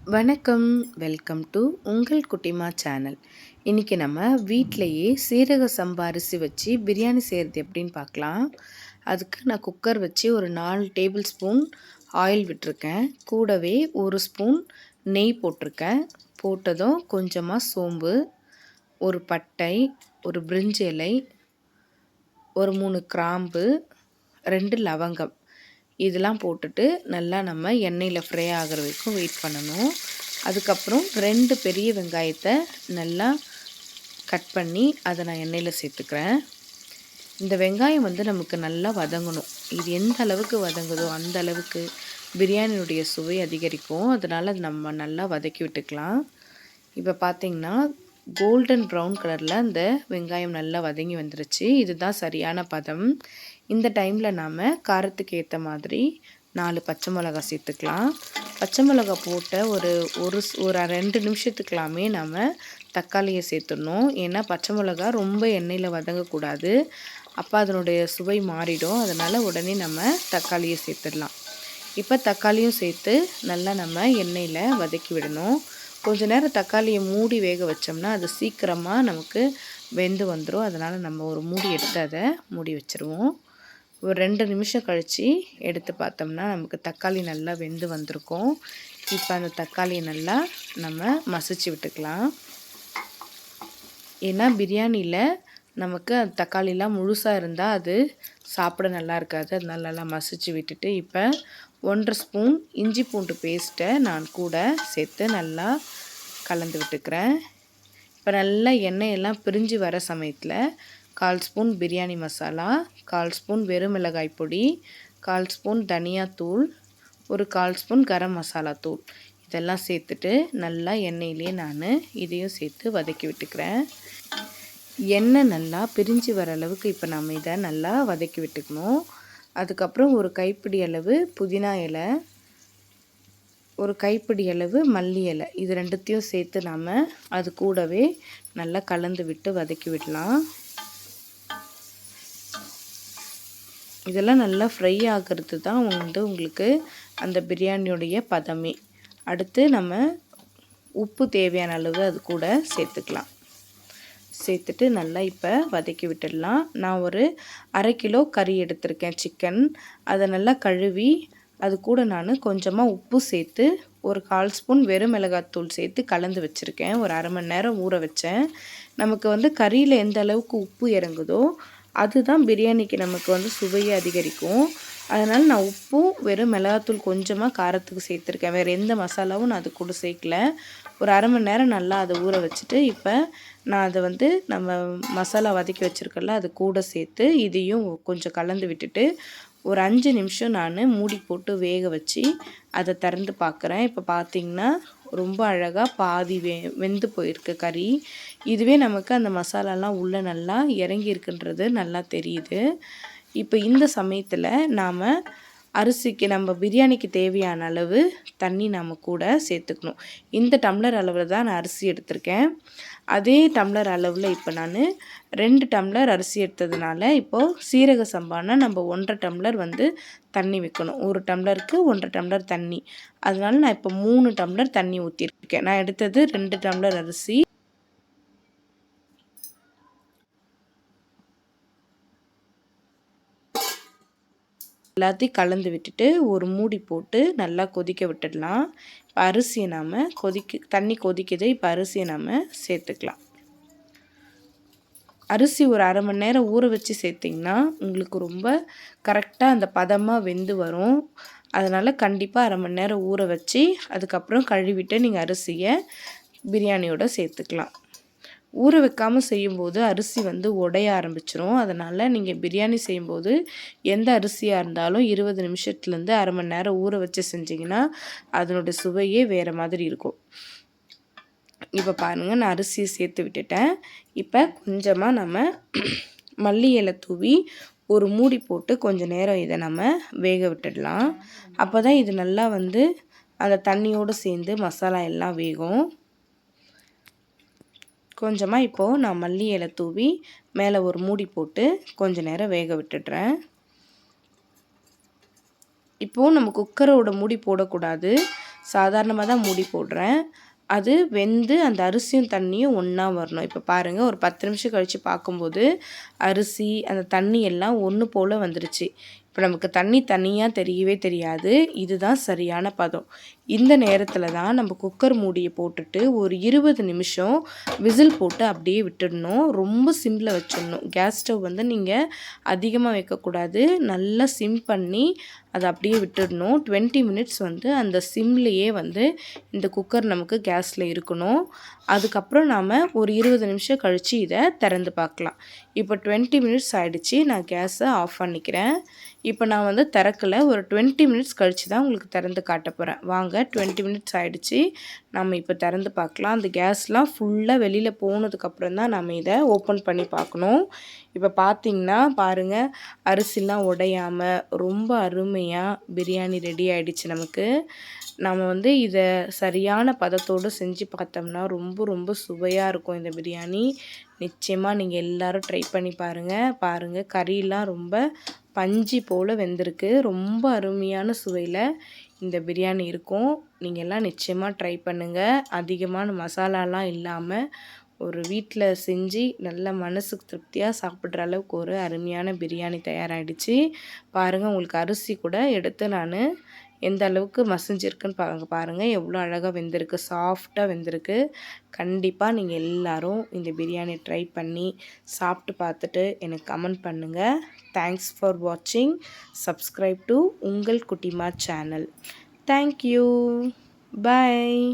வணக்கம், welcome to உங்கள் குட்டிமா சேனல். இன்றைக்கி நம்ம வீட்டிலையே சீரக சம்பா அரிசி வச்சு பிரியாணி செய்கிறது எப்படின்னு பார்க்கலாம். அதுக்கு நான் குக்கர் வச்சு ஒரு 4 டேபிள் ஸ்பூன் ஆயில் விட்டுருக்கேன். கூடவே 1 ஸ்பூன் நெய் போட்டிருக்கேன். போட்டதும் கொஞ்சமாக சோம்பு, ஒரு பட்டை, ஒரு பிரிஞ்சி இலை, ஒரு 3 கிராம்பு, 2 லவங்கம் இதெல்லாம் போட்டுட்டு நல்லா நம்ம எண்ணெயில் ஃப்ரை ஆகிற வரைக்கும் வெயிட் பண்ணணும். அதுக்கப்புறம் 2 பெரிய வெங்காயத்தை நல்லா கட் பண்ணி அதை நான் எண்ணெயில் சேர்த்துக்கிறேன். இந்த வெங்காயம் நமக்கு நல்லா வதங்கணும். இது எந்த அளவுக்கு வதங்குதோ அந்த அளவுக்கு பிரியாணியுடைய சுவை அதிகரிக்கும். அதனால் அது நம்ம நல்லா வதக்கி விட்டுக்கலாம். இப்போ பார்த்திங்கன்னா கோல்டன் ப்ரௌன் கலரில் அந்த வெங்காயம் நல்லா வதங்கி வந்துருச்சு. இதுதான் சரியான பதம். இந்த டைமில் நாம் காரத்துக்கு ஏற்ற மாதிரி 4 பச்சை மிளகா சேர்த்துக்கலாம். பச்சை மிளகா போட்ட ஒரு 2 நிமிஷத்துக்கெல்லாமே நாம் தக்காளியை சேர்த்துடணும். ஏன்னா பச்சை மிளகா ரொம்ப எண்ணெயில் வதங்கக்கூடாது, அப்போ அதனுடைய சுவை மாறிடும். அதனால் உடனே நம்ம தக்காளியை சேர்த்துடலாம். இப்போ தக்காளியும் சேர்த்து நல்லா நம்ம எண்ணெயில் வதக்கி விடணும். கொஞ்ச நேரம் தக்காளியை மூடி வேக வச்சோம்னா அது சீக்கிரமாக நமக்கு வெந்து வந்துடும். அதனால் நம்ம ஒரு மூடி எடுத்து அதை மூடி வச்சுருவோம். ஒரு 2 நிமிஷம் கழித்து எடுத்து பார்த்தோம்னா நமக்கு தக்காளி நல்லா வெந்து வந்திருக்கும். இப்போ அந்த தக்காளியை நல்லா நம்ம மசிச்சு விட்டுக்கலாம். ஏன்னா பிரியாணியில் நமக்கு அந்த தக்காளிலாம் முழுசாக இருந்தால் அது சாப்பிட நல்லா இருக்காது. அதனால நல்லா மசிச்சு விட்டுட்டு இப்போ 1 ஸ்பூன் இஞ்சி பூண்டு பேஸ்ட்டை நான் கூட சேர்த்து நல்லா கலந்து விட்டுக்கிறேன். இப்போ நல்லா எண்ணெயெல்லாம் பிரிஞ்சு வர சமயத்தில் 1/4 ஸ்பூன் பிரியாணி மசாலா, 1/4 ஸ்பூன் வெறும் மிளகாய் பொடி, 1/4 ஸ்பூன் தனியாத்தூள், ஒரு 1/4 ஸ்பூன் கரம் மசாலா தூள் இதெல்லாம் சேர்த்துட்டு நல்லா எண்ணெயிலே நான் இதையும் சேர்த்து வதக்கி விட்டுக்கிறேன். எண்ணெய் நல்லா பிரிஞ்சு வர அளவுக்கு இப்போ நம்ம இதை நல்லா வதக்கி விட்டுக்கணும். அதுக்கப்புறம் ஒரு கைப்பிடி அளவு புதினா இலை, ஒரு கைப்பிடி அளவு மல்லி இலை, இது ரெண்டுத்தையும் சேர்த்து நாம் அது கூடவே நல்லா கலந்து விட்டு வதக்கி விடலாம். இதெல்லாம் நல்லா ஃப்ரை ஆகிறது தான் உங்களுக்கு அந்த பிரியாணியோடைய பதமே. அடுத்து நம்ம உப்பு தேவையான அளவு அது கூட சேர்த்துக்கலாம். சேர்த்துட்டு நல்லா இப்போ வதக்கி விட்டுடலாம். நான் ஒரு 1/2 கிலோ கறி எடுத்திருக்கேன், சிக்கன். அதை நல்லா கழுவி அது கூட நான் கொஞ்சமாக உப்பு சேர்த்து ஒரு 1/4 ஸ்பூன் வெறும் மிளகாத்தூள் சேர்த்து கலந்து வச்சுருக்கேன். ஒரு 1/2 மணி நேரம் ஊற வச்சேன். நமக்கு கறியில் எந்த அளவுக்கு உப்பு இறங்குதோ அதுதான் பிரியாணிக்கு நமக்கு சுவையை அதிகரிக்கும். அதனால் நான் உப்பும் வெறும் மிளகாத்தூள் கொஞ்சமாக காரத்துக்கு சேர்த்துருக்கேன். வேறு எந்த மசாலாவும் நான் அது கூட சேர்க்கல. ஒரு 1/2 மணி நேரம் நல்லா அதை ஊற வச்சுட்டு இப்போ நான் அதை நம்ம மசாலா வதக்கி வச்சுருக்கல அது கூட சேர்த்து இதையும் கொஞ்சம் கலந்து விட்டுட்டு ஒரு 5 நிமிஷம் நான் மூடி போட்டு வேக வச்சு அதை திறந்து பார்க்குறேன். இப்போ பார்த்திங்கன்னா ரொம்ப அழகாக பாதி வெந்து போயிருக்கு கறி. இதுவே நமக்கு அந்த மசாலாலாம் உள்ளே நல்லா இறங்கியிருக்குன்றது நல்லா தெரியுது. இப்போ இந்த சமயத்தில் நாம் அரிசிக்கு நம்ம பிரியாணிக்கு தேவையான அளவு தண்ணி நாம் கூட சேர்த்துக்கணும். இந்த டம்ளர் அளவில் தான் நான் அரிசி எடுத்திருக்கேன். அதே டம்ளர் அளவில் இப்போ நான் 2 டம்ளர் அரிசி எடுத்ததுனால இப்போது சீரக சம்பானா நம்ம 1/2 டம்ளர் தண்ணி வைக்கணும். 1 டம்ளருக்கு 1/2 டம்ளர் தண்ணி. அதனால நான் இப்போ 3 டம்ளர் தண்ணி ஊற்றிருக்கேன். நான் எடுத்தது 2 டம்ளர் அரிசி. எல்லாத்தையும் கலந்து விட்டுட்டு ஒரு மூடி போட்டு நல்லா கொதிக்க விட்டுடலாம். இப்போ அரிசியை நாம் தண்ணி கொதிக்குது. இப்போ அரிசியை நாம் சேர்த்துக்கலாம். அரிசி ஒரு 1/2 மணி நேரம் ஊற வச்சு சேர்த்திங்கன்னா உங்களுக்கு ரொம்ப கரெக்டாக அந்த பதமாக வெந்து வரும். அதனால் கண்டிப்பாக 1/2 மணி நேரம் ஊற வச்சு அதுக்கப்புறம் கழுவிட்டு நீங்கள் அரிசியை பிரியாணியோட சேர்த்துக்கலாம். ஊற வைக்காமல் செய்யும்போது அரிசி உடைய ஆரம்பிச்சிரும். அதனால் நீங்கள் பிரியாணி செய்யும்போது எந்த அரிசியாக இருந்தாலும் 20 நிமிஷத்துலேருந்து 1/2 மணி நேரம் ஊற வச்சு செஞ்சிங்கன்னா அதனுடைய சுவையே வேறு மாதிரி இருக்கும். இப்போ பாருங்கள், நான் அரிசியை சேர்த்து விட்டுட்டேன். இப்போ கொஞ்சமாக நம்ம மல்லி இலை தூவி ஒரு மூடி போட்டு கொஞ்சம் நேரம் இதை நம்ம வேக விட்டுடலாம். அப்போ தான் இது நல்லா அந்த தண்ணியோடு சேர்ந்து மசாலா எல்லாம் வேகும். கொஞ்சமாக இப்போது நான் மல்லி இலை தூவி மேலே ஒரு மூடி போட்டு கொஞ்சம் நேரம் வேக விட்டுடுறேன். இப்போது நம்ம குக்கரோட மூடி போடக்கூடாது. சாதாரணமாக தான் மூடி போடுறேன். அது வெந்து அந்த அரிசியும் தண்ணியும் ஒன்றா வரணும். இப்போ பாருங்கள், ஒரு 10 நிமிஷம் கழித்து பார்க்கும்போது அரிசி அந்த தண்ணி எல்லாம் ஒன்று போல் வந்துருச்சு. இப்போ நமக்கு தண்ணி தனியாக தெரியவே தெரியாது. இதுதான் சரியான பதம். இந்த நேரத்தில் தான் நம்ம குக்கர் மூடியை போட்டுட்டு ஒரு 20 நிமிஷம் விசில் போட்டு அப்படியே விட்டுடணும். ரொம்ப சிம்மில் வச்சிடணும். கேஸ் ஸ்டவ் வந்து நீங்கள் அதிகமாக வைக்கக்கூடாது. நல்லா சிம் பண்ணி அதை அப்படியே விட்டுடணும். 20 மினிட்ஸ் வந்து அந்த சிம்லேயே வந்து இந்த குக்கர் நமக்கு கேஸில் இருக்கணும். அதுக்கப்புறம் நாம் ஒரு 20 நிமிஷம் கழித்து இதை திறந்து பார்க்கலாம். இப்போ 20 மினிட்ஸ் ஆகிடுச்சு. நான் கேஸை ஆஃப் பண்ணிக்கிறேன். இப்போ நான் வந்து திறக்கலை. ஒரு 20 மினிட்ஸ் கழித்து தான் உங்களுக்கு திறந்து காட்ட போகிறேன். வாங்க, 20 மினிட்ஸ் ஆகிடுச்சு. நம்ம இப்போ திறந்து பார்க்கலாம். அந்த கேஸ்லாம் ஃபுல்லாக வெளியில் போனதுக்கப்புறம் தான் நம்ம இதை ஓப்பன் பண்ணி பார்க்கணும். இப்போ பார்த்திங்கன்னா பாருங்கள், அரிசிலாம் உடையாமல் ரொம்ப அருமையாக பிரியாணி ரெடி ஆகிடுச்சு நமக்கு. நம்ம வந்து இதை சரியான பதத்தோடு செஞ்சு பார்த்தோம்னா ரொம்ப ரொம்ப சுவையாக இருக்கும் இந்த பிரியாணி. நிச்சயமாக நீங்கள் எல்லோரும் ட்ரை பண்ணி பாருங்கள். கறியெலாம் ரொம்ப பஞ்சு போல் வெந்திருக்கு. ரொம்ப அருமையான சுவையில் இந்த பிரியாணி இருக்கும். நீங்கள் எல்லாம் நிச்சயமாக ட்ரை பண்ணுங்கள். அதிகமான மசாலாலாம் இல்லாமல் ஒரு வீட்டில் செஞ்சு நல்ல மனசுக்கு திருப்தியாக சாப்பிட்ற அளவுக்கு ஒரு அருமையான பிரியாணி தயாராகிடுச்சு. பாருங்கள், உங்களுக்கு அரிசி கூட எடுத்து நான் எந்த அளவுக்கு மசிஞ்சிருக்குன்னு பாருங்கள். எவ்வளோ அழகாக வெந்திருக்கு, சாஃப்டாக வெந்திருக்கு. கண்டிப்பாக நீங்கள் எல்லோரும் இந்த பிரியாணி ட்ரை பண்ணி சாப்பிட்டு பார்த்துட்டு எனக்கு கமெண்ட் பண்ணுங்கள். தேங்க்ஸ் ஃபார் வாட்சிங். சப்ஸ்கிரைப் டு உங்கள் குட்டிமா சேனல். தேங்க்யூ. பாய்.